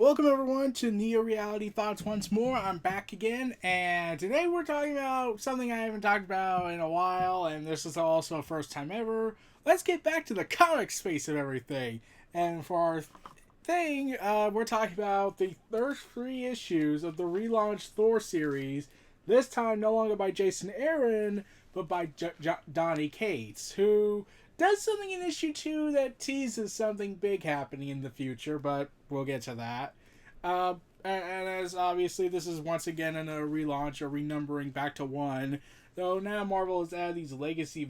Welcome everyone to Neo Reality Thoughts once more. I'm back again, and today we're talking about something I haven't talked about in a while, and this is also a first time ever. Let's get back to the comic space of everything. And for our thing, we're talking about the first three issues of the relaunched Thor series. This time, no longer by Jason Aaron, but by Donny Cates, who does something in issue 2 that teases something big happening in the future, but we'll get to that. And as obviously this is once again in a relaunch or renumbering back to 1, though now Marvel has added these legacy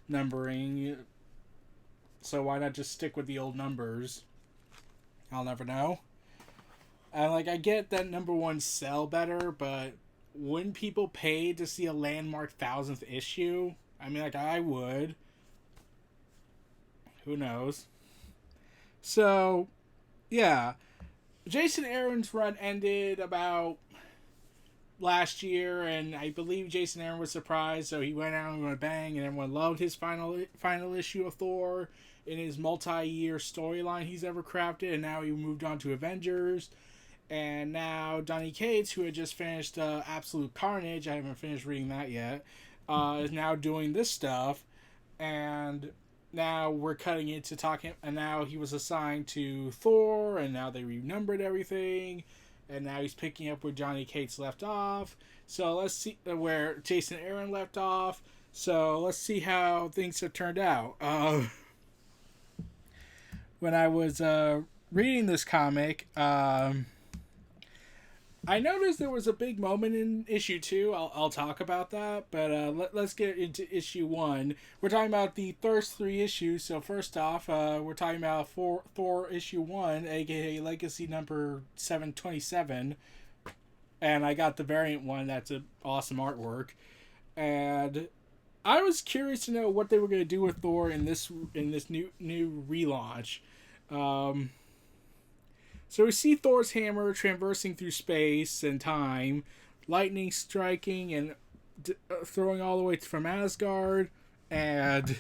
numbering, so why not just stick with the old numbers? I'll never know. And I get that number 1 sell better, but wouldn't people pay to see a landmark 1000th issue? I mean, I would. Who knows? So, yeah. Jason Aaron's run ended about last year, and I believe Jason Aaron was surprised, so he went out and went bang, and everyone loved his final issue of Thor in his multi-year storyline he's ever crafted, and now he moved on to Avengers. And now Donny Cates, who had just finished Absolute Carnage, I haven't finished reading that yet, is now doing this stuff, and now we're cutting into talking, and now he was assigned to Thor, and now they renumbered everything, and now he's picking up where Donny Cates left off. So let's see where Jason Aaron left off. So let's see how things have turned out. When I was reading this comic, I noticed there was a big moment in issue 2. I'll talk about that, but let's get into issue 1. We're talking about the first 3 issues. So first off, we're talking about Thor issue 1, aka Legacy number 727, and I got the variant one. That's an awesome artwork, and I was curious to know what they were going to do with Thor in this new relaunch. So we see Thor's hammer traversing through space and time, lightning striking and throwing all the way from Asgard, and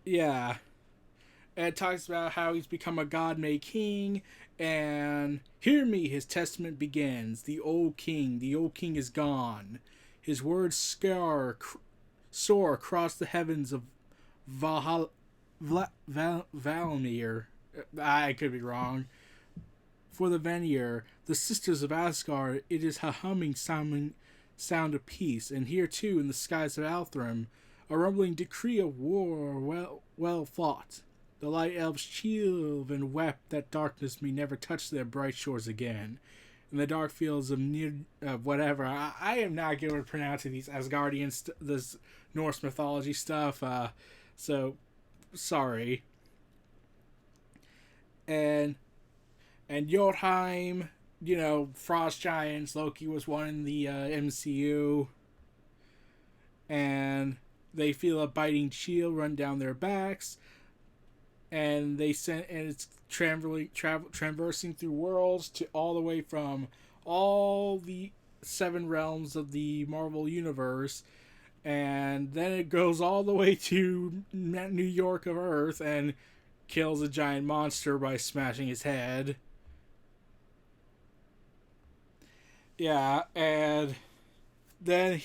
yeah, and it talks about how he's become a god-made king, and hear me, his testament begins. The old king is gone. His words soar across the heavens of Valmir. I could be wrong. For the Vanir, the sisters of Asgard, it is a humming sound of peace, and here too, in the skies of Althram, a rumbling decree of war well fought. The light elves chilled and wept that darkness may never touch their bright shores again. In the dark fields of whatever, I am not good at pronouncing these Asgardian, this Norse mythology stuff, so sorry. And Jotunheim, frost giants. Loki was one in the MCU, and they feel a biting chill run down their backs, and it's traversing through worlds to all the way from all the 7 realms of the Marvel universe, and then it goes all the way to New York of Earth and kills a giant monster by smashing his head. Yeah, and then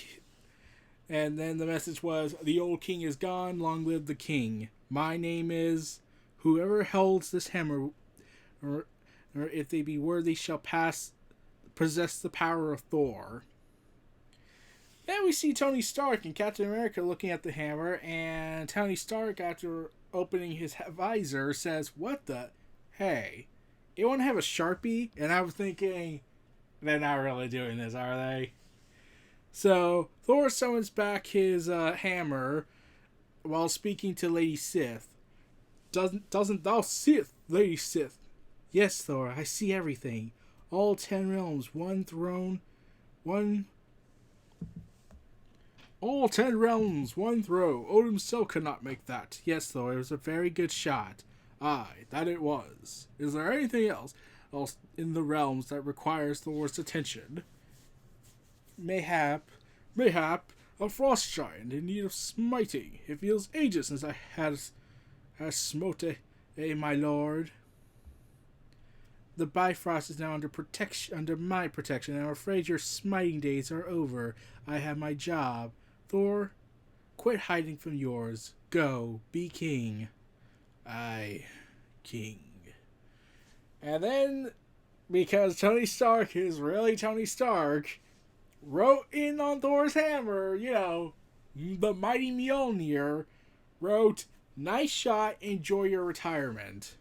the message was, the old king is gone, long live the king. My name is, whoever holds this hammer, or if they be worthy, shall possess the power of Thor. Then we see Tony Stark and Captain America looking at the hammer, and Tony Stark, after opening his visor, says, what the? Hey, you want to have a Sharpie? And I was thinking, they're not really doing this, are they? So Thor summons back his hammer while speaking to Lady Sif. Doesn't thou see it, Lady Sif? Yes, Thor, I see everything. All 10 realms, one throne, one... All 10 realms, one throw. Odin himself could not make that. Yes, Thor, it was a very good shot. Aye, that it was. Is there anything else in the realms that requires Thor's attention? Mayhap, a frost giant in need of smiting. It feels ages since I has smote my lord. The Bifrost is now under my protection, and I'm afraid your smiting days are over. I have my job. Thor, quit hiding from yours. Go, be king. Aye, king. And then, because Tony Stark is really Tony Stark, wrote in on Thor's hammer, the mighty Mjolnir, wrote, "Nice shot, enjoy your retirement."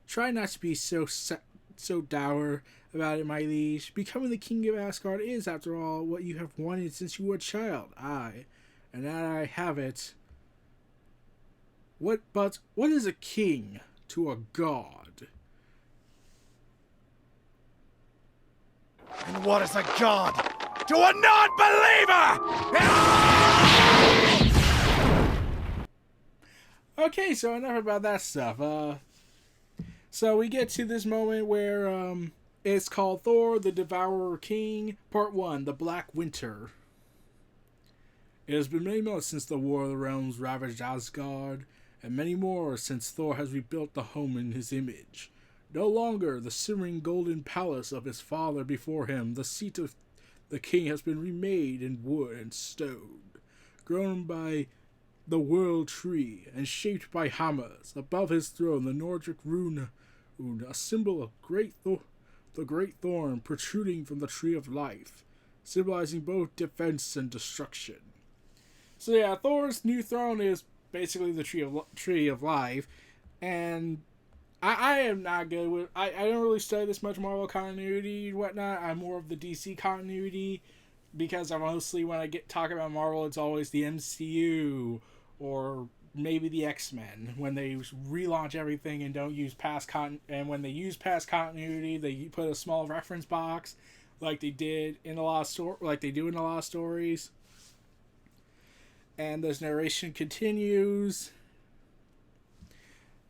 Try not to be so dour about it, my liege. Becoming the king of Asgard is, after all, what you have wanted since you were a child. Aye, and now I have it. What is a king to a god? And what is a god to a non-believer? Okay, so enough about that stuff. So we get to this moment where it's called Thor, the Devourer King, Part 1, The Black Winter. It has been many months since the War of the Realms ravaged Asgard, and many more since Thor has rebuilt the home in his image. No longer the simmering golden palace of his father before him, the seat of the king has been remade in wood and stone, grown by the world tree and shaped by hammers. Above his throne, the Nordic rune, a symbol of the great thorn protruding from the tree of life, symbolizing both defense and destruction. So yeah, Thor's new throne is basically the tree of life, and I am not good with... I don't really study this much Marvel continuity and whatnot. I'm more of the DC continuity, because I mostly, when I talk about Marvel, it's always the MCU, or maybe the X-Men, when they relaunch everything and don't use and when they use past continuity, they put a small reference box, like they do in a lot of stories. And this narration continues.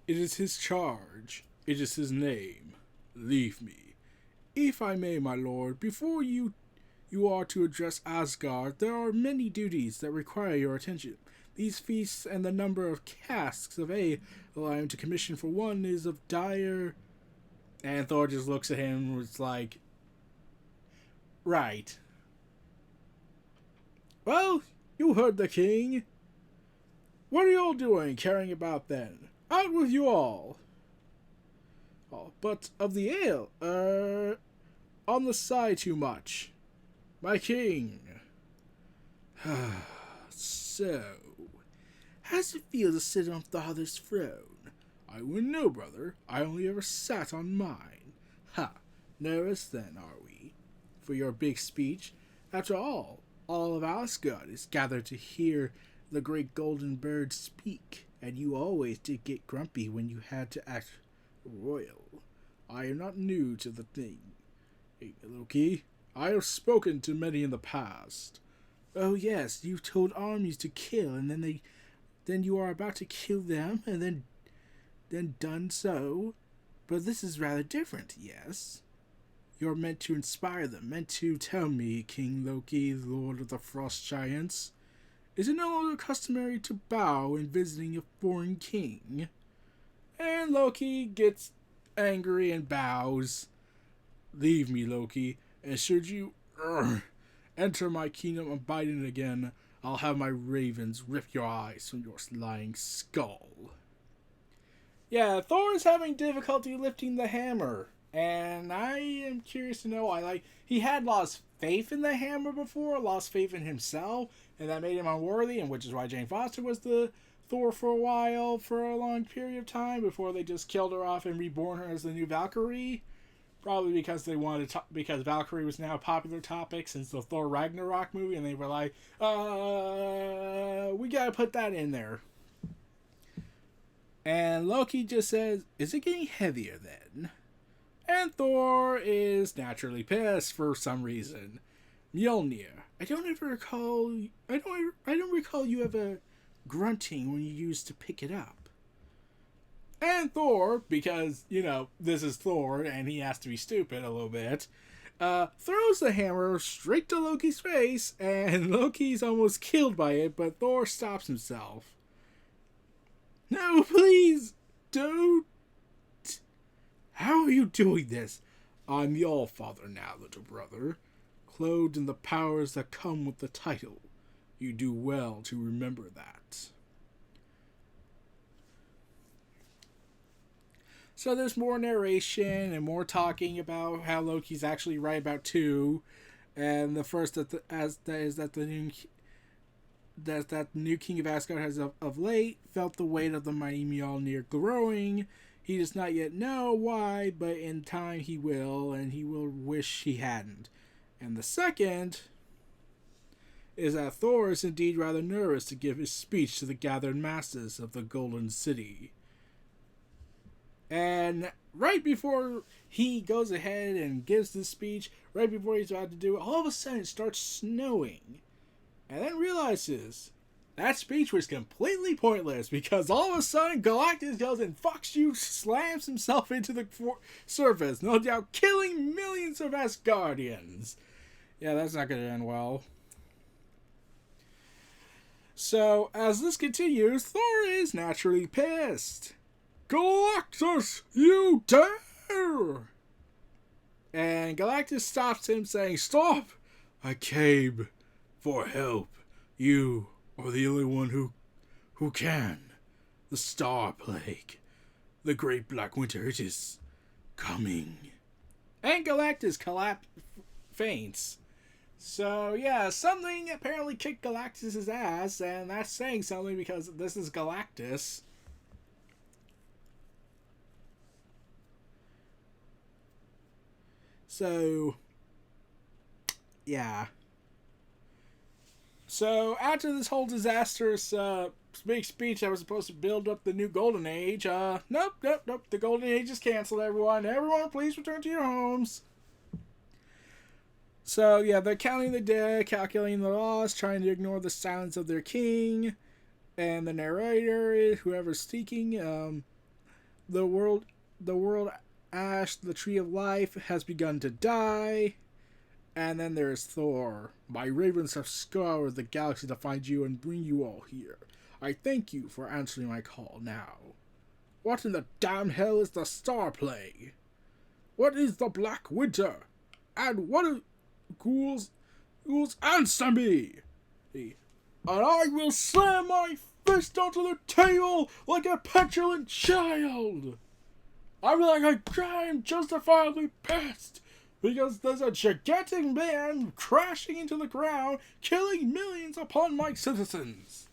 It is his charge. It is his name. Leave me. If I may, my lord, before you are to address Asgard, there are many duties that require your attention. These feasts and the number of casks of ale I am to commission for one is of dire... And Thor just looks at him and was like, right. Well, you heard the king. What are you all doing, caring about then? Out with you all. Oh, but of the ale, on the side too much. My king. So, how does it feel to sit on father's throne? I wouldn't know, brother. I only ever sat on mine. Ha! Nervous then, are we? For your big speech? After all of Asgard is gathered to hear the great golden bird speak, and you always did get grumpy when you had to act royal. I am not new to the thing. Hey, Loki, I have spoken to many in the past. Oh yes, you've told armies to kill, and then you are about to kill them, and then done so. But this is rather different, yes? You're meant to inspire them, meant to tell me, King Loki, Lord of the Frost Giants. Is it no longer customary to bow when visiting a foreign king? And Loki gets angry and bows. Leave me, Loki, and should you enter my kingdom abiding again, I'll have my ravens rip your eyes from your lying skull. Yeah, Thor is having difficulty lifting the hammer, and I am curious to know why. He had lost faith in the hammer before, lost faith in himself, and that made him unworthy, and which is why Jane Foster was the Thor for a while, for a long period of time, before they just killed her off and reborn her as the new Valkyrie. Probably because they wanted because Valkyrie was now a popular topic since the Thor Ragnarok movie, and they were like, we gotta put that in there. And Loki just says, is it getting heavier then? And Thor is naturally pissed for some reason. Mjolnir, I don't recall you ever grunting when you used to pick it up. And Thor, because, this is Thor and he has to be stupid a little bit, throws the hammer straight to Loki's face, and Loki's almost killed by it, but Thor stops himself. No, please! Don't. How are you doing this? I'm the All-Father now, little brother, clothed in the powers that come with the title. You do well to remember that. So there's more narration and more talking about how Loki's actually right about two, and the first that the new king of Asgard has of late felt the weight of the mighty Mjolnir growing. He does not yet know why, but in time he will, and he will wish he hadn't. And the second is that Thor is indeed rather nervous to give his speech to the gathered masses of the Golden City. And right before he goes ahead and gives this speech, right before he's about to do it, all of a sudden it starts snowing. And then realizes that speech was completely pointless because all of a sudden Galactus goes and fucks you, slams himself into the surface, no doubt killing millions of Asgardians. Yeah, that's not going to end well. So, as this continues, Thor is naturally pissed. Galactus, you dare! And Galactus stops him saying, "Stop! I came for help. You are the only one who can. The Star Plague. The Great Black Winter, it is coming." And Galactus faints. So, yeah, something apparently kicked Galactus' ass, and that's saying something because this is Galactus. So, yeah. So, after this whole disastrous big speech that was supposed to build up the new Golden Age, nope. The Golden Age is canceled, everyone. Everyone, please return to your homes. So, yeah, they're counting the dead, calculating the loss, trying to ignore the silence of their king. And the narrator, whoever's speaking, the world ash, the tree of life, has begun to die. And then there's Thor. My ravens have scoured the galaxy to find you and bring you all here. I thank you for answering my call now. What in the damn hell is the Star Plague? What is the Black Winter? And what are ghouls answer me? And I will slam my fist onto the table like a petulant child. I'm justifiably pissed because there's a gigantic man crashing into the ground, killing millions upon my citizens.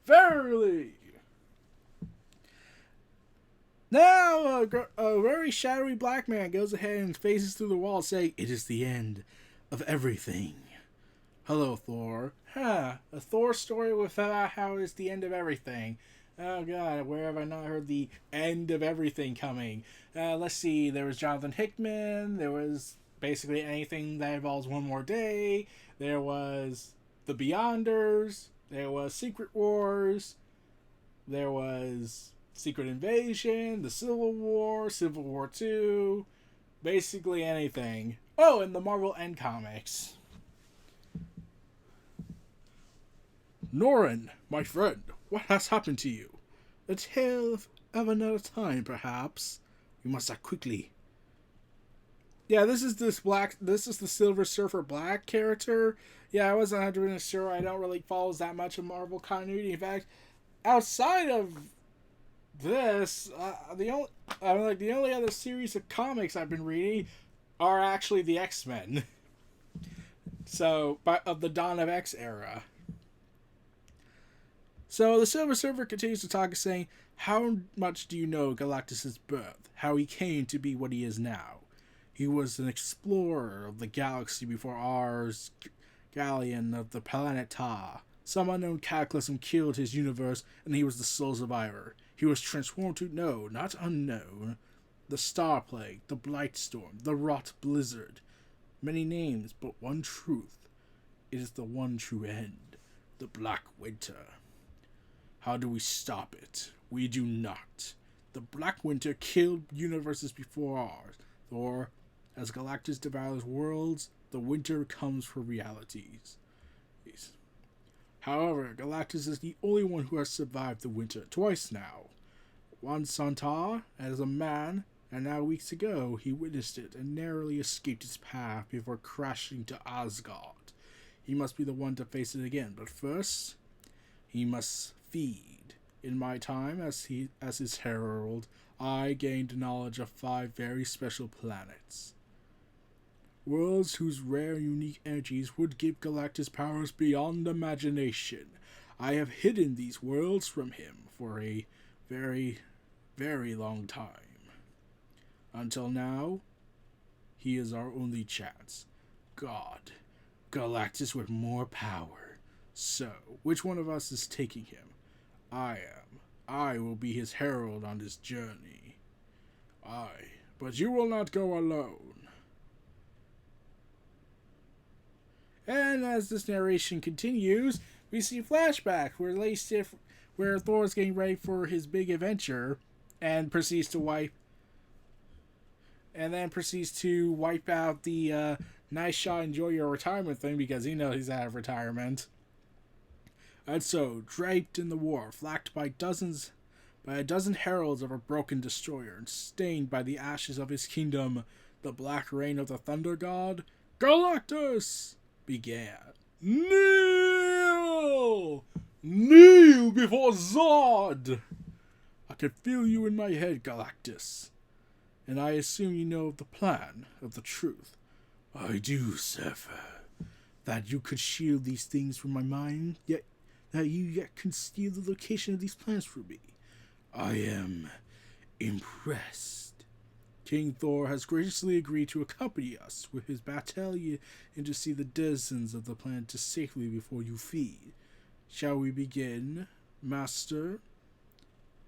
Verily. Now, a very shadowy black man goes ahead and faces through the wall, saying, "It is the end of everything." Hello, Thor. A Thor story with how it's the end of everything. Oh god, where have I not heard the end of everything coming? Let's see, there was Jonathan Hickman, there was basically anything that involves One More Day, there was The Beyonders, there was Secret Wars, there was Secret Invasion, The Civil War 2, basically anything. Oh, and the Marvel End Comics. Norrin, my friend, what has happened to you? A tale of another time, perhaps. You must act quickly. Yeah, this is the Silver Surfer Black character. Yeah, I wasn't 100% sure. I don't really follow that much of Marvel continuity. In fact, outside of this, the only other series of comics I've been reading are actually the X-Men. So, of the Dawn of X era. So the Silver Surfer continues to talk, saying, "How much do you know Galactus' birth? How he came to be what he is now? He was an explorer of the galaxy before ours, Galleon of the planet Ta. Some unknown cataclysm killed his universe, and he was the sole survivor. He was transformed to know, not unknown, the Star Plague, the Blight Storm, the Rot Blizzard. Many names, but one truth. It is the one true end, the Black Winter. How do we stop it? We do not. The Black Winter killed universes before ours, or, as Galactus devours worlds, the winter comes for realities. However, Galactus is the only one who has survived the winter twice now. Once on Tar, as a man, and now weeks ago he witnessed it and narrowly escaped its path before crashing to Asgard. He must be the one to face it again, but first, he must feed. In my time as his herald, I gained knowledge of 5 very special planets. Worlds whose rare, unique energies would give Galactus powers beyond imagination. I have hidden these worlds from him for a very, very long time. Until now, he is our only chance. God, Galactus with more power. So, which one of us is taking him? I am. I will be his herald on this journey. But you will not go alone. And as this narration continues, we see flashback where Thor's getting ready for his big adventure and proceeds to wipe out the nice shot, enjoy your retirement thing because he knows he's out of retirement. And so, draped in the war, flanked by a dozen heralds of a broken destroyer, and stained by the ashes of his kingdom, the black reign of the Thunder God, Galactus, began. Kneel! Kneel before Zod! I can feel you in my head, Galactus. And I assume you know the plan of the truth. I do, Zephyr. That you could shield these things from my mind, yet conceal the location of these plans for me. I am impressed. King Thor has graciously agreed to accompany us with his battalion and to see the denizens of the planet safely before you feed. Shall we begin, Master?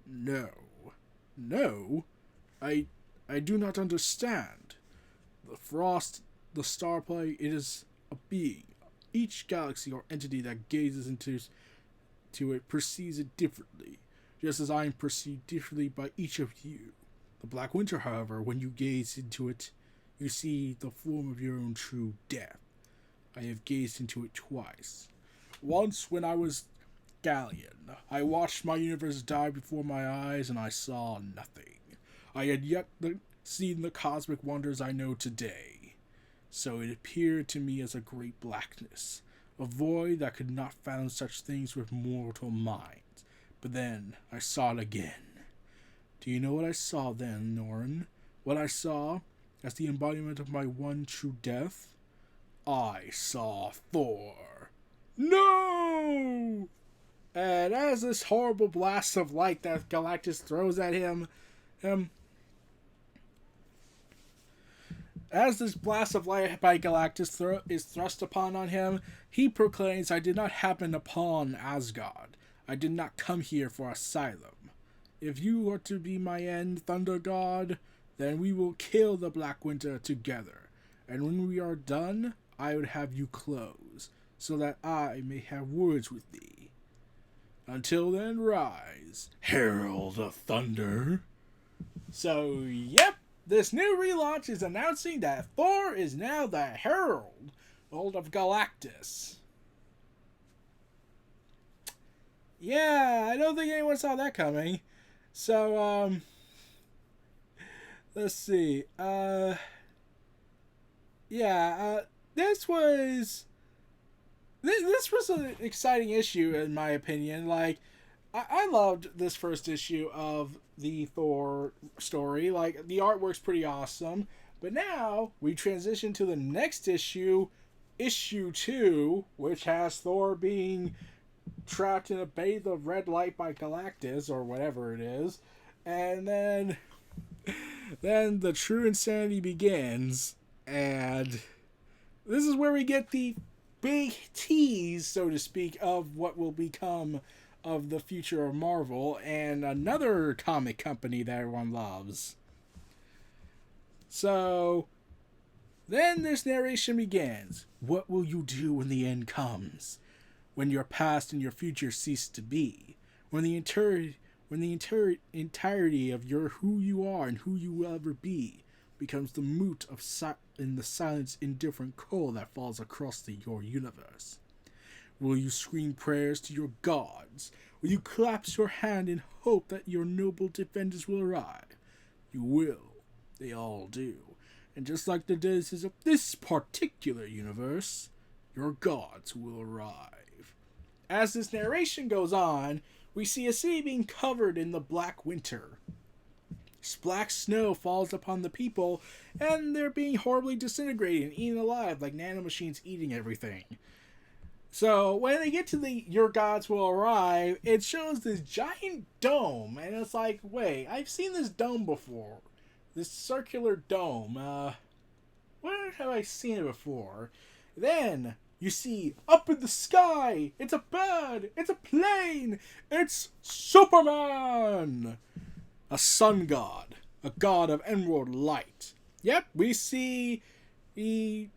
No. No? I do not understand. The frost, the starplay, it is a being. Each galaxy or entity that gazes into it perceives it differently, just as I am perceived differently by each of you. The Black Winter, however, when you gaze into it, you see the form of your own true death. I have gazed into it twice. Once when I was Galleon, I watched my universe die before my eyes and I saw nothing. I had yet seen the cosmic wonders I know today. So it appeared to me as a great blackness, a void that could not fathom such things with mortal minds. But then I saw it again. Do you know what I saw then, Norn? What I saw as the embodiment of my one true death? I saw Thor. No! And as this horrible blast of light that Galactus throws at him, as this blast of light by Galactus is thrust upon on him, he proclaims, I did not happen upon Asgard. I did not come here for asylum. If you are to be my end, Thunder God, then we will kill the Black Winter together. And when we are done, I would have you close, so that I may have words with thee. Until then, rise, Herald of Thunder. So, yep. This new relaunch is announcing that Thor is now the Herald of Galactus. Yeah, I don't think anyone saw that coming. So, let's see. This was an exciting issue in my opinion. Like, I loved this first issue of the Thor story. Like, the artwork's pretty awesome. But now, we transition to the next issue, issue 2, which has Thor being trapped in a bathe of red light by Galactus, or whatever it is. And then the true insanity begins. And this is where we get the big tease, so to speak, of what will become of the future of Marvel and another comic company that everyone loves. So, then this narration begins. What will you do when the end comes? When your past and your future cease to be? When the entirety of your who you are and who you will ever be becomes the moot of in the silence indifferent coal that falls across your universe? Will you scream prayers to your gods? Will you clasp your hand in hope that your noble defenders will arrive? You will. They all do. And just like the daisies of this particular universe, your gods will arrive. As this narration goes on, we see a city being covered in the black winter. Black snow falls upon the people, and they're being horribly disintegrated and eaten alive like nanomachines eating everything. So when they get to the Your Gods Will Arrive, it shows this giant dome, and it's like, wait, I've seen this dome before. This circular dome. Where have I seen it before? Then you see up in the sky, it's a bird, it's a plane, it's Superman! A sun god, a god of emerald light. Yep, we see a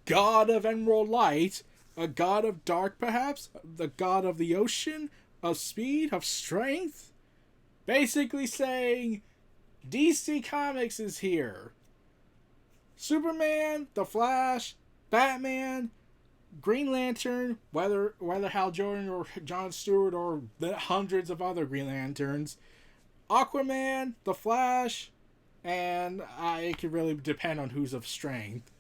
god of emerald light, a god of dark perhaps, the god of the ocean, of speed, of strength. Basically saying, DC Comics is here. Superman, The Flash, Batman, Green Lantern, whether Hal Jordan or John Stewart or the hundreds of other Green Lanterns, Aquaman, The Flash, and it could really depend on who's of strength.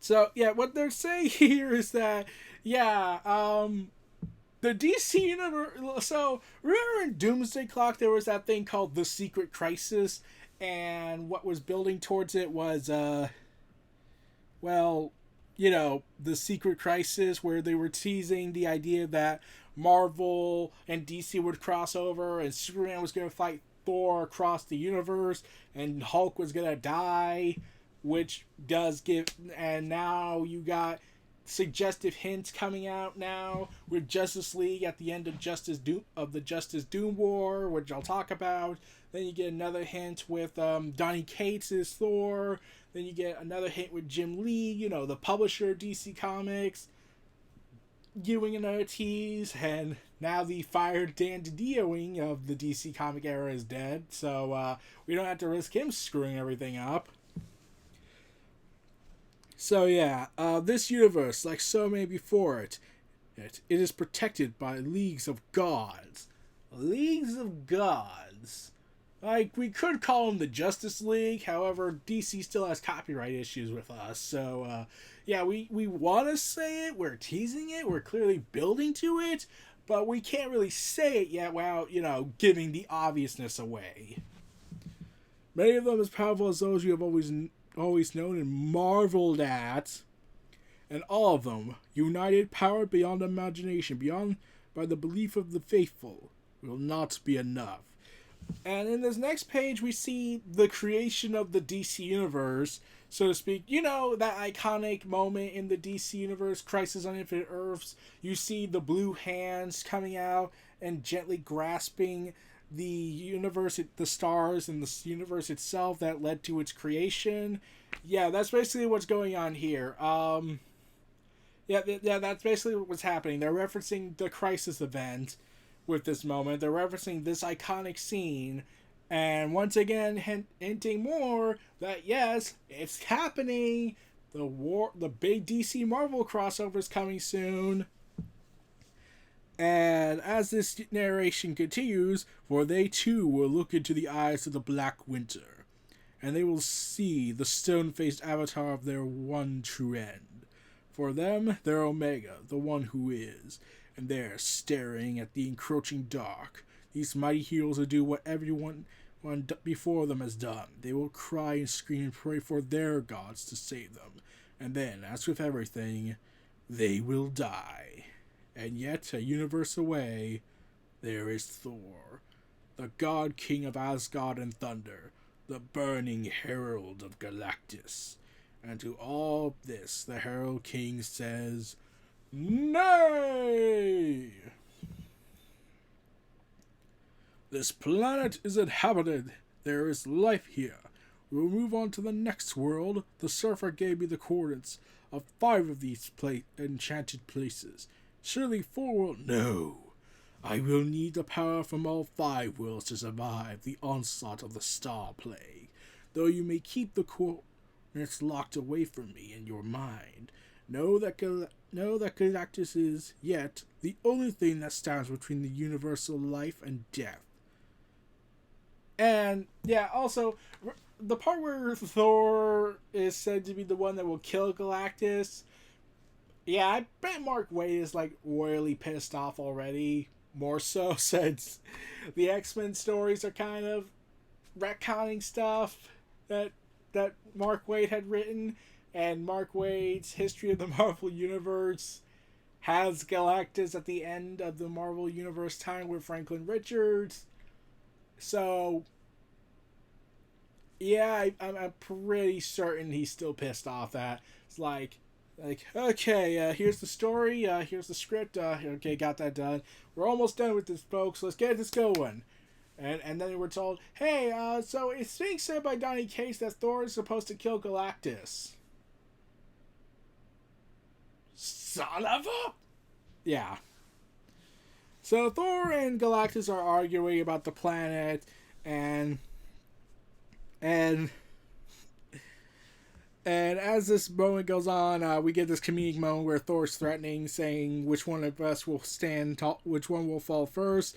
So, yeah, what they're saying here is that, the DC universe... So, remember in Doomsday Clock, there was that thing called The Secret Crisis, and what was building towards it was, the Secret Crisis, where they were teasing the idea that Marvel and DC would cross over, and Superman was going to fight Thor across the universe, and Hulk was going to die, which does give... And now you got suggestive hints coming out now with Justice League at the end of the Justice Doom War, which I'll talk about. Then you get another hint with Donny Cates as Thor. Then you get another hint with Jim Lee, the publisher of DC Comics, giving another tease. And now the fired Dan DiDio-ing of the DC comic era is dead, so we don't have to risk him screwing everything up. So this universe, like so many before it is protected by leagues of gods. Leagues of gods. Like, we could call them the Justice League, however, DC still has copyright issues with us, so, we want to say it, we're teasing it, we're clearly building to it, but we can't really say it yet without, giving the obviousness away. Many of them as powerful as those you have always known and marveled at, and all of them, united, powered beyond imagination, beyond by the belief of the faithful, will not be enough. And in this next page, we see the creation of the DC Universe, so to speak. That iconic moment in the DC Universe, Crisis on Infinite Earths. You see the blue hands coming out and gently grasping the universe, the stars, and the universe itself that led to its creation. Yeah, that's basically what's going on here. That's basically what's happening. They're referencing the Crisis event with this moment. They're referencing this iconic scene, and once again hinting more that yes, it's happening. The big DC Marvel crossover is coming soon. And as this narration continues, for they too will look into the eyes of the Black Winter, and they will see the stone-faced avatar of their one true end. For them, their Omega, the one who is, and there, staring at the encroaching dark, these mighty heroes will do what everyone before them has done. They will cry and scream and pray for their gods to save them. And then, as with everything, they will die. And yet, a universe away, there is Thor, the god king of Asgard and Thunder, the burning herald of Galactus. And to all this, the herald king says, "Nay! This planet is inhabited. There is life here. We will move on to the next world. The surfer gave me the coordinates of 5 of these enchanted places. Surely 4 will... No. I will need the power from all 5 worlds to survive the onslaught of the Star Plague. Though you may keep the coordinates locked away from me in your mind, Know that Galactus is, yet, the only thing that stands between the universal life and death. And, yeah, also, the part where Thor is said to be the one that will kill Galactus, yeah, I bet Mark Waid is, like, royally pissed off already. More so since the X-Men stories are kind of retconning stuff that Mark Waid had written, and Mark Waid's History of the Marvel Universe has Galactus at the end of the Marvel Universe time with Franklin Richards. So, yeah, I'm pretty certain he's still pissed off that it's like, okay, here's the story, here's the script, okay, got that done. We're almost done with this, folks. Let's get this going. And then we're told, hey, so it's being said by Donny Cates that Thor is supposed to kill Galactus. Son of a... Yeah. So Thor and Galactus are arguing about the planet, and as this moment goes on, we get this comedic moment where Thor's threatening, saying which one of us will stand tall, which one will fall first.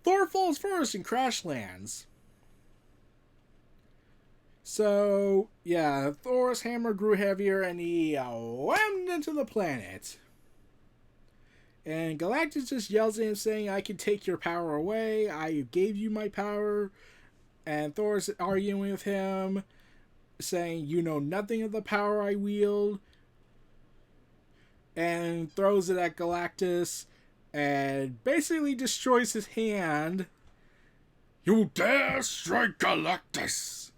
Thor falls first and crash lands. So, yeah, Thor's hammer grew heavier and he whammed into the planet. And Galactus just yells at him saying, I can take your power away. I gave you my power. And Thor's arguing with him, saying, you know nothing of the power I wield. And throws it at Galactus and basically destroys his hand. You dare strike Galactus!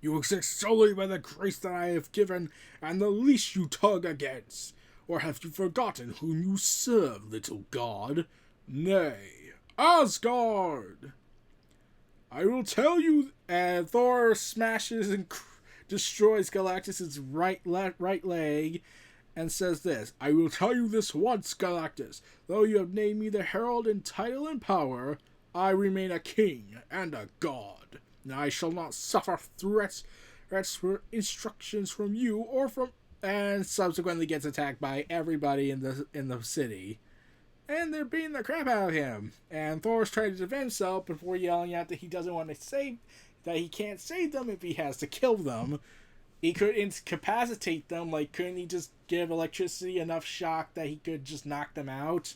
You exist solely by the grace that I have given, and the leash you tug against. Or have you forgotten whom you serve, little god? Nay, Asgard! I will tell you. And Thor smashes and destroys Galactus' right leg, and says this, I will tell you this once, Galactus. Though you have named me the herald in title and power, I remain a king and a god. And I shall not suffer threats for instructions from you or from... And subsequently gets attacked by everybody in the city. And they're beating the crap out of him. And Thor's trying to defend himself before yelling out that he doesn't want to save... that he can't save them if he has to kill them. He could incapacitate them, like, couldn't he just give electricity enough shock that he could just knock them out?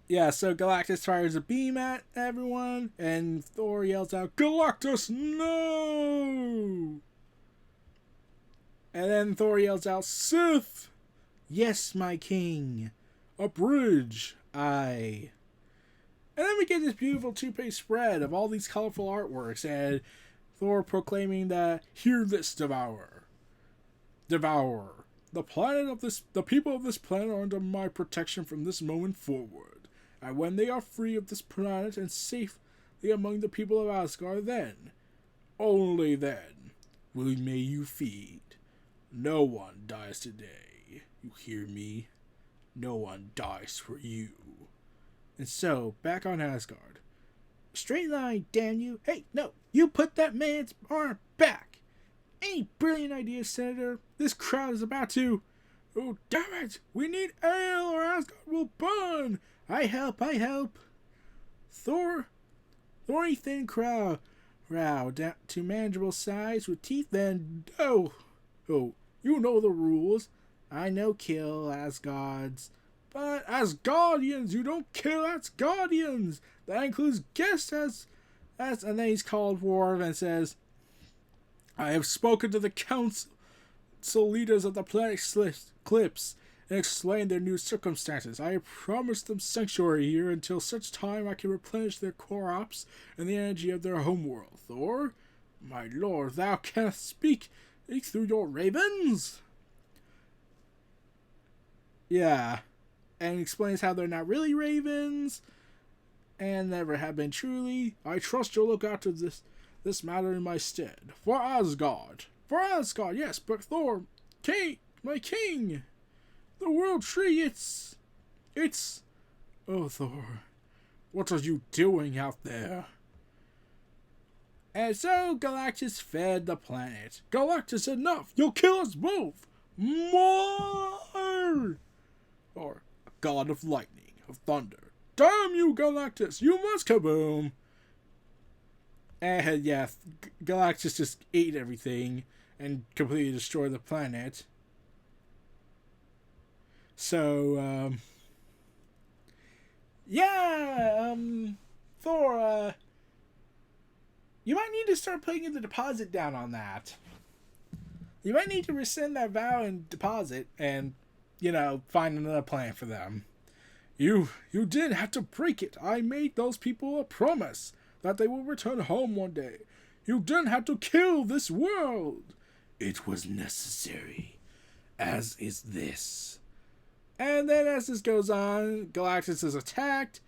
Yeah, so Galactus fires a beam at everyone, and Thor yells out, Galactus, no! And then Thor yells out, Sith! Yes, my king. A bridge, aye. And then we get this beautiful two-page spread of all these colorful artworks, and Thor proclaiming that, hear this, Devourer. Devourer. The people of this planet are under my protection from this moment forward. And when they are free of this planet and safely among the people of Asgard, then, only then, may you feed. No one dies today. You hear me? No one dies for you. And so, back on Asgard. Straight line, damn you. Hey, no, you put that man's arm back. Any brilliant ideas, Senator? This crowd is about to... Oh, damn it! We need ale or Asgard will burn! I help. Thorny thin crowd. Down to manageable size with teeth then... Oh, you know the rules. I know kill Asgards. But Asgardians, you don't kill Asgardians. That includes guests as and then he's called for and says, I have spoken to the council leaders of the planet Eclipse and explained their new circumstances. I have promised them sanctuary here until such time I can replenish their core ops and the energy of their homeworld. Thor, my lord, thou canst speak through your ravens? Yeah. And explains how they're not really ravens and never have been truly. I trust you'll look after this matter in my stead. For Asgard, yes, but Thor, my king, the world tree, it's... Oh, Thor, what are you doing out there? And so Galactus fed the planet. Galactus, enough! You'll kill us both! More! Or a god of lightning, of thunder. Damn you, Galactus! You must kaboom! And yeah, Galactus just ate everything and completely destroyed the planet. So, yeah, Thor, you might need to start putting the deposit down on that. You might need to rescind that vow and deposit and, find another plan for them. You didn't have to break it. I made those people a promise that they will return home one day. You didn't have to kill this world. It was necessary, as is this. And then as this goes on, Galactus is attacked,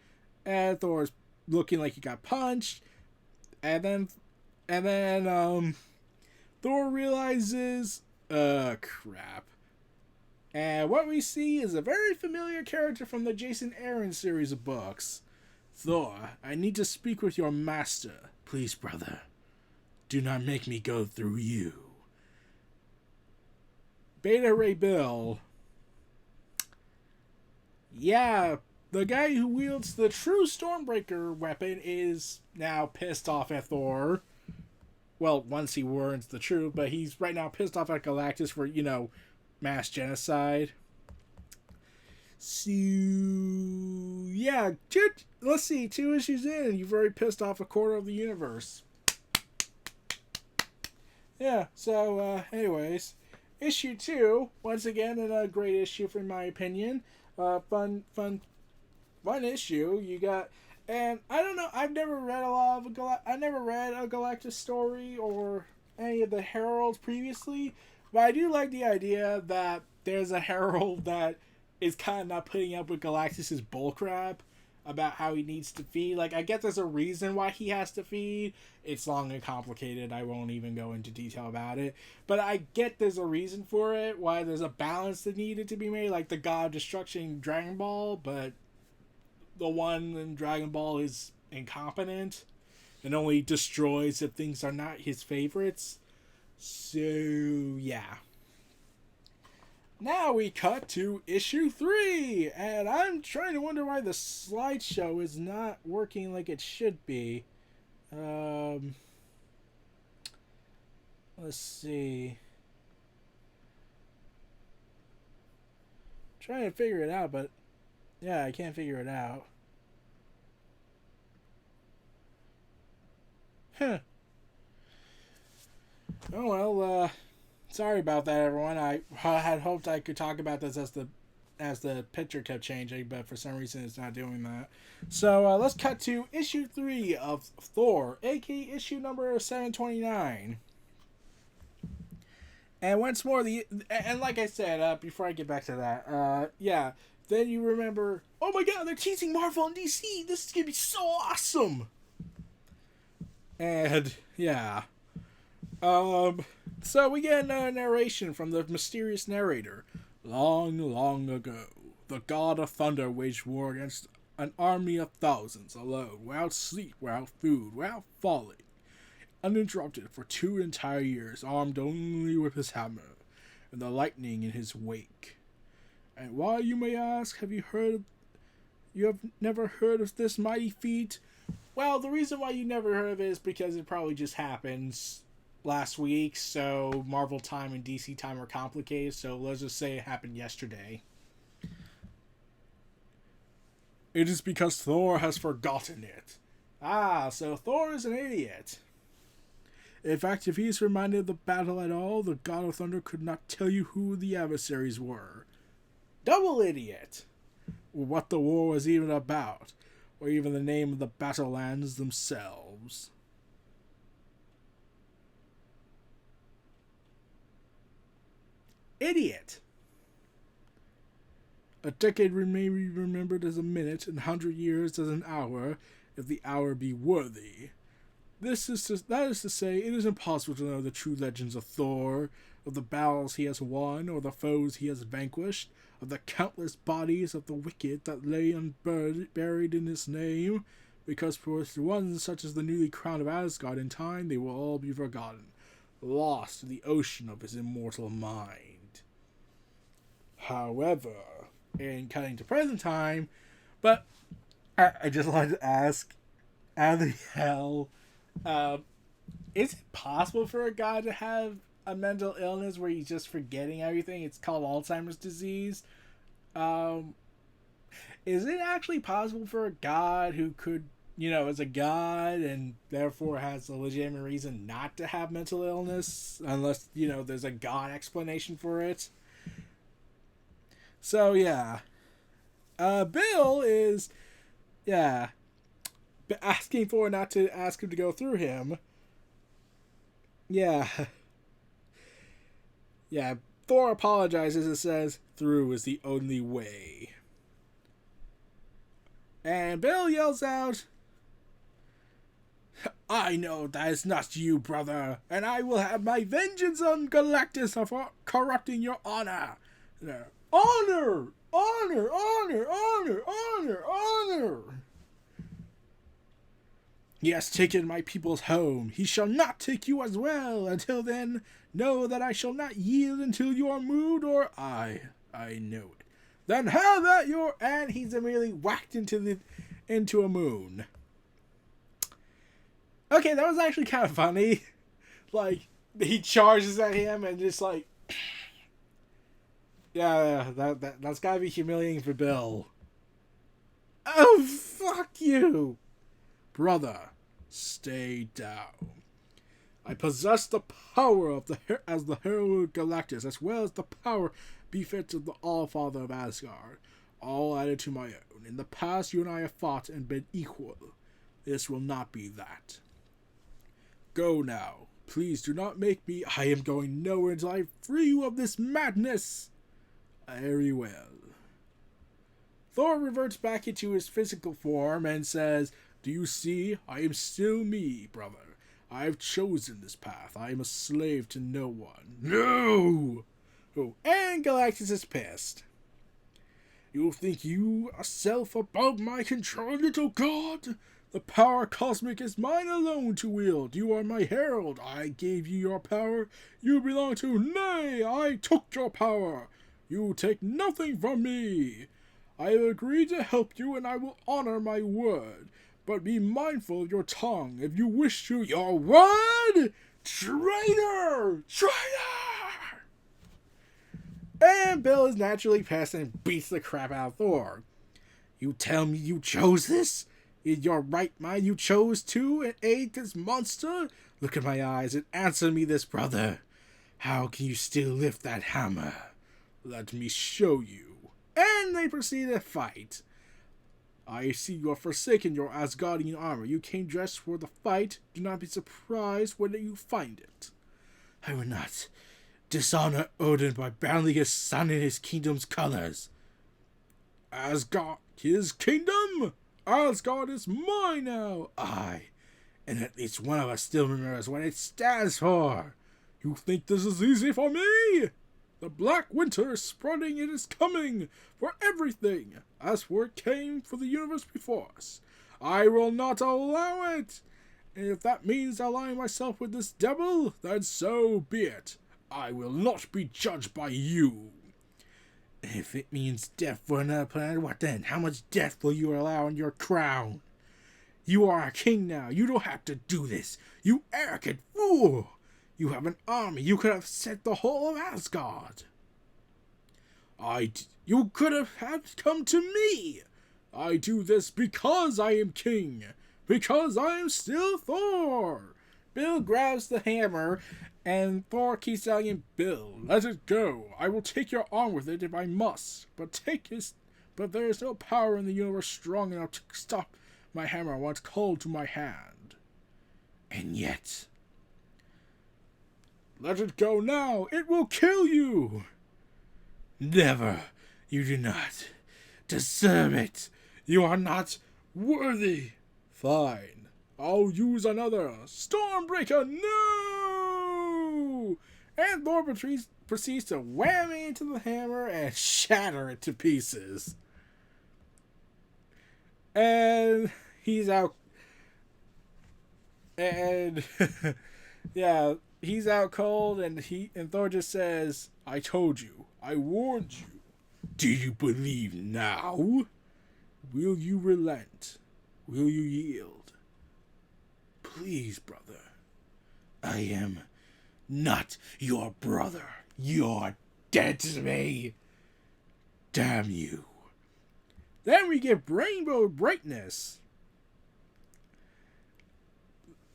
and Thor's looking like he got punched, and then Thor realizes, crap. And what we see is a very familiar character from the Jason Aaron series of books. Thor, I need to speak with your master. Please, brother. Do not make me go through you. Beta Ray Bill. Yeah, the guy who wields the true Stormbreaker weapon is now pissed off at Thor. Well, once he warns the truth, but he's right now pissed off at Galactus for, mass genocide. So, yeah, let's see, 2 issues in, and you've already pissed off a quarter of the universe. Yeah, so, anyways, issue 2, once again, a great issue in my opinion. Fun issue. You got, and I don't know, I've never read I never read a Galactus story or any of the Heralds previously, but I do like the idea that there's a Herald that is kind of not putting up with Galactus's bullcrap about how he needs to feed. Like, I get there's a reason why he has to feed. It's long and complicated. I won't even go into detail about it. But I get there's a reason for it, why there's a balance that needed to be made, like the God of Destruction in Dragon Ball, but the one in Dragon Ball is incompetent and only destroys if things are not his favorites. So, yeah. Now we cut to issue 3, and I'm trying to wonder why the slideshow is not working like it should be. Let's see. I'm trying to figure it out, but yeah, I can't figure it out. Huh. Oh well, sorry about that, everyone. I had hoped I could talk about this as the picture kept changing, but for some reason it's not doing that. So let's cut to issue 3 of Thor, aka issue number 729. And once more, and like I said, before I get back to that, yeah, then you remember, oh my god, they're teasing Marvel and DC. This is gonna be so awesome. And yeah, so we get a narration from the mysterious narrator. Long, long ago, the god of thunder waged war against an army of thousands alone, without sleep, without food, without falling, uninterrupted for 2 entire years, armed only with his hammer and the lightning in his wake. And why, you may ask, you have never heard of this mighty feat? Well, the reason why you never heard of it is because it probably just happened last week, so Marvel time and DC time are complicated, so let's just say it happened yesterday. It is because Thor has forgotten it. Ah, so Thor is an idiot. In fact, if he is reminded of the battle at all, the God of Thunder could not tell you who the adversaries were. Double idiot! Or what the war was even about, or even the name of the battle lands themselves. Idiot! A decade may be remembered as a minute, and 100 years as an hour, if the hour be worthy. That is to say, it is impossible to know the true legends of Thor, of the battles he has won, or the foes he has vanquished, of the countless bodies of the wicked that lay buried in his name, because for one such as the newly crowned of Asgard in time, they will all be forgotten, lost in the ocean of his immortal mind. However, in cutting to present time, but I just wanted to ask, how the hell, uh, is it possible for a god to have a mental illness where he's just forgetting everything? It's called Alzheimer's disease. Um, is it actually possible for a god who could, is a god and therefore has a legitimate reason not to have mental illness, unless, there's a god explanation for it? So, yeah. Bill is, yeah, asking for not to ask him to go through him. Yeah. Yeah. Thor apologizes and says, through is the only way. And Bill yells out, I know that is not you, brother, and I will have my vengeance on Galactus for corrupting your honor. Honor! Honor! Honor! Honor! Honor! Honor! He has taken my people's home. He shall not take you as well. Until then, know that I shall not yield until you are moved or I know it. Then have at your... And he's immediately whacked into a moon. Okay, that was actually kind of funny. Like, he charges at him and just like... Yeah, that's gotta be humiliating for Bill. Oh, fuck you! Brother, stay down. I possess the power as the hero of Galactus, as well as the power befits of the All-Father of Asgard, all added to my own. In the past, you and I have fought and been equal. This will not be that. Go now. Please do not make me. I am going nowhere until I free you of this madness. Very well. Thor reverts back into his physical form and says, do you see? I am still me, brother. I have chosen this path. I am a slave to no one. No! Oh, and Galactus is pissed. You think you are self above my control, little god? The power cosmic is mine alone to wield. You are my herald. I gave you your power. You belong to nay. I took your power. You take nothing from me. I have agreed to help you, and I will honor my word. But be mindful of your tongue. If you wish to, your word? Traitor! Traitor! And Bill is naturally pissed and beats the crap out of Thor. You tell me you chose this? In your right mind you chose to aid this monster? Look at my eyes and answer me this, brother. How can you still lift that hammer? Let me show you. And they proceed to fight. I see you have forsaken your Asgardian armor. You came dressed for the fight. Do not be surprised when you find it. I will not dishonor Odin by branding his son in his kingdom's colors. Asgard, his kingdom? Asgard is mine now. Aye, and at least one of us still remembers what it stands for. You think this is easy for me? The Black Winter is spreading, it is coming for everything, as for it came for the universe before us. I will not allow it, and if that means aligning myself with this devil, then so be it. I will not be judged by you. If it means death for another planet, what then? How much death will you allow in your crown? You are a king now. You don't have to do this. You arrogant fool. You have an army. You could have set the whole of Asgard. You could have had come to me. I do this because I am king. Because I am still Thor. Bill grabs the hammer, and Thor keeps telling him, Bill, let it go. I will take your arm with it if I must. But there is no power in the universe strong enough to stop my hammer once called to my hand. And yet... Let it go now. It will kill you. Never. You do not deserve it. You are not worthy. Fine. I'll use another. Stormbreaker, no! And Thor proceeds to wham into the hammer and shatter it to pieces. And he's out. And yeah, he's out cold, and Thor just says, I told you. I warned you. Do you believe now? Will you relent? Will you yield? Please, brother. I am not your brother. You're dead to me. Damn you. Then we get Rainbow Brightness.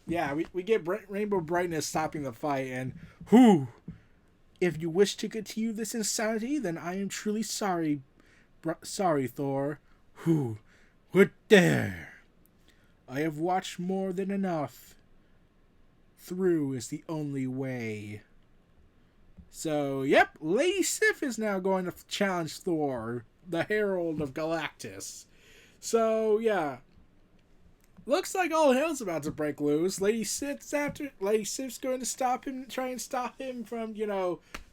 Yeah, we get Rainbow Brightness stopping the fight, and whew. If you wish to continue this insanity, then I am truly sorry. Sorry, Thor. Who would dare? I have watched more than enough. Through is the only way. So, yep, Lady Sif is now going to challenge Thor, the Herald of Galactus. So, yeah. Looks like all hell's about to break loose. Lady Sif's going to stop him, try and stop him from,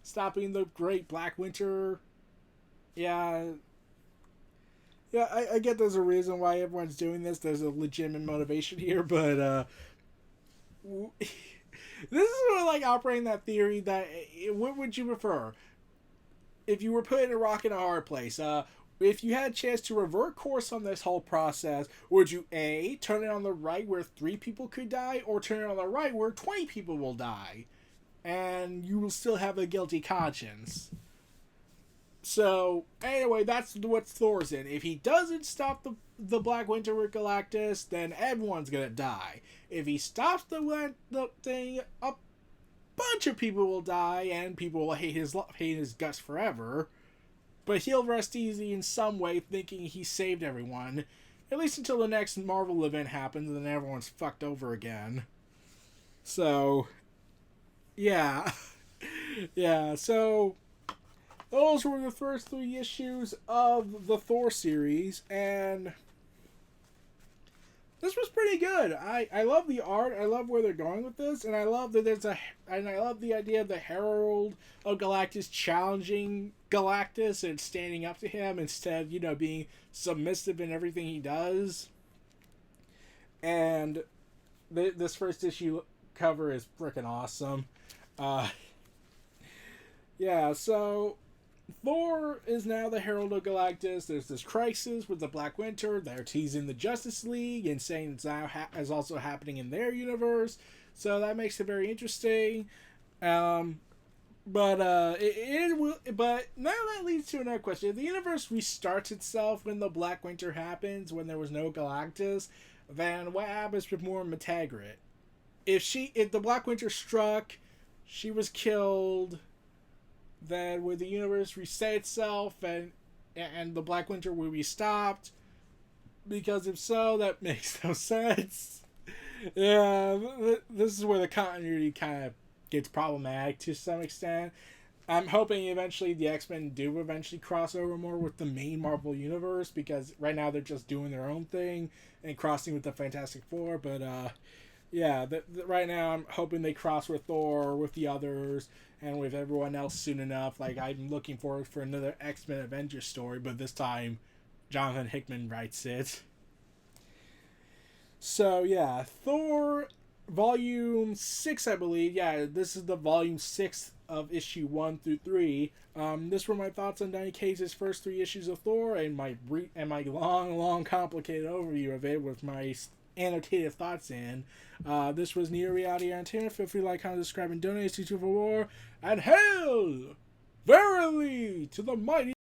stopping the Great Black Winter. Yeah. Yeah, I get there's a reason why everyone's doing this. There's a legitimate motivation here, but, this is sort of like operating that theory that, what would you prefer? If you were put in a rock in a hard place, if you had a chance to revert course on this whole process, would you A, turn it on the right where 3 people could die, or turn it on the right where 20 people will die? And you will still have a guilty conscience. So, anyway, that's what Thor's in. If he doesn't stop the Black Winter with Galactus, then everyone's gonna die. If he stops the thing, a bunch of people will die, and people will hate his guts forever. But he'll rest easy in some way, thinking he saved everyone. At least until the next Marvel event happens, and then everyone's fucked over again. So, yeah. Yeah, so those were the first 3 issues of the Thor series, and this was pretty good. I love the art. I love where they're going with this, and I love that I love the idea of the Herald of Galactus challenging Galactus and standing up to him instead of, being submissive in everything he does. And this first issue cover is freaking awesome. Yeah, so Thor is now the Herald of Galactus. There's this crisis with the Black Winter. They're teasing the Justice League and saying it's now is also happening in their universe. So that makes it very interesting. But now that leads to another question. If the universe restarts itself when the Black Winter happens, when there was no Galactus, then what happens with Moira Matagrit? If the Black Winter struck, she was killed, then would the universe reset itself and the Black Winter will be stopped? Because if so, that makes no sense. Yeah, this is where the continuity kind of gets problematic to some extent. I'm hoping eventually the X-Men do eventually cross over more with the main Marvel universe, because right now they're just doing their own thing and crossing with the Fantastic Four, but yeah, right now I'm hoping they cross with Thor, with the others, and with everyone else soon enough. Like, I'm looking forward for another X-Men Avengers story, but this time Jonathan Hickman writes it. So, yeah, Thor Volume 6, I believe. Yeah, this is the Volume 6 of issue 1 through 3. This were my thoughts on Donny Cates' first 3 issues of Thor, and my long, complicated overview of it with my annotated thoughts in. This was Neo Reality Antenna. Feel free to like, comment, subscribe, and donate to 2 for War. And hail, verily, to the mighty